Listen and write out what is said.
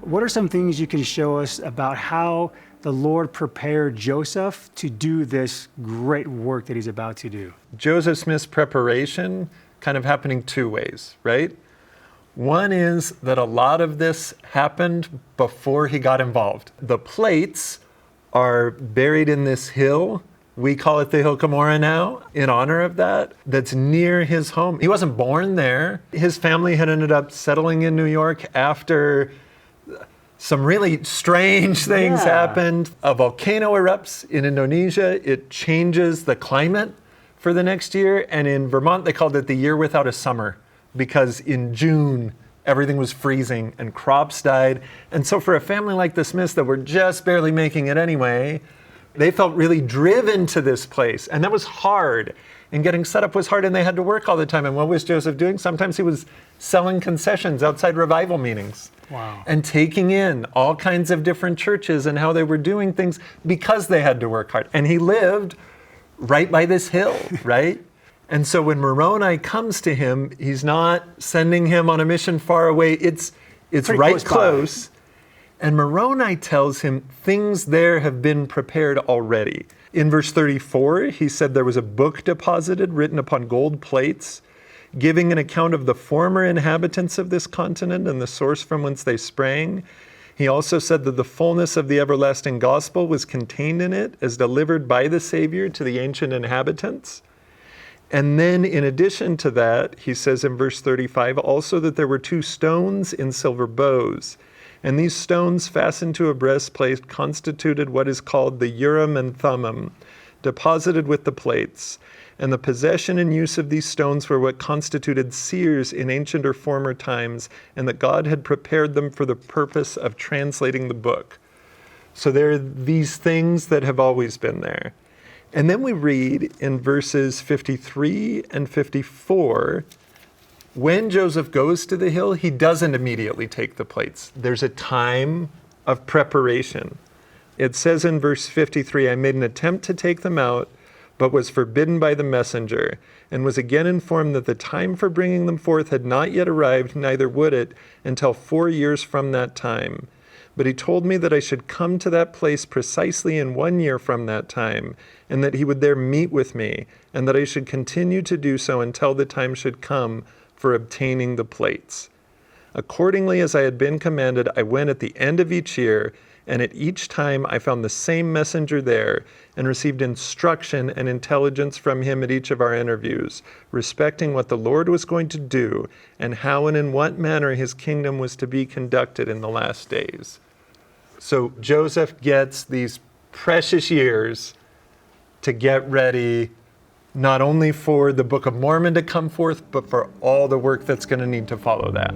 What are some things you can show us about how the Lord prepared Joseph to do this great work that he's about to do? Joseph Smith's preparation kind of happening two ways, right? One is that a lot of this happened before he got involved. The plates are buried in this hill. We call it the Hill Cumorah now, in honor of that. That's near his home. He wasn't born there. His family had ended up settling in New York after some really strange things happened. A volcano erupts in Indonesia. It changes the climate for the next year. And in Vermont, they called it the year without a summer, because in June, everything was freezing and crops died. And so for a family like the Smiths that were just barely making it anyway, they felt really driven to this place. And that was hard. And getting set up was hard, and they had to work all the time. And what was Joseph doing? Sometimes he was selling concessions outside revival meetings. Wow. And taking in all kinds of different churches and how they were doing things because they had to work hard. And he lived right by this hill, right? And so when Moroni comes to him, he's not sending him on a mission far away. It's right close. And Moroni tells him things there have been prepared already. In verse 34, he said there was a book deposited written upon gold plates, giving an account of the former inhabitants of this continent and the source from whence they sprang. He also said that the fullness of the everlasting gospel was contained in it as delivered by the Savior to the ancient inhabitants. And then in addition to that, he says in verse 35, also that there were 2 stones in silver bows. And these stones fastened to a breastplate constituted what is called the Urim and Thummim, deposited with the plates. And the possession and use of these stones were what constituted seers in ancient or former times, and that God had prepared them for the purpose of translating the book. So there are these things that have always been there. And then we read in verses 53 and 54, when Joseph goes to the hill, he doesn't immediately take the plates. There's a time of preparation. It says in verse 53, I made an attempt to take them out, but was forbidden by the messenger, and was again informed that the time for bringing them forth had not yet arrived, neither would it until 4 years from that time. But he told me that I should come to that place precisely in 1 year from that time, and that he would there meet with me, and that I should continue to do so until the time should come for obtaining the plates. Accordingly, as I had been commanded, I went at the end of each year, and at each time I found the same messenger there, and received instruction and intelligence from him at each of our interviews, respecting what the Lord was going to do, and how and in what manner his kingdom was to be conducted in the last days. So Joseph gets these precious years to get ready, not only for the Book of Mormon to come forth, but for all the work that's going to need to follow that.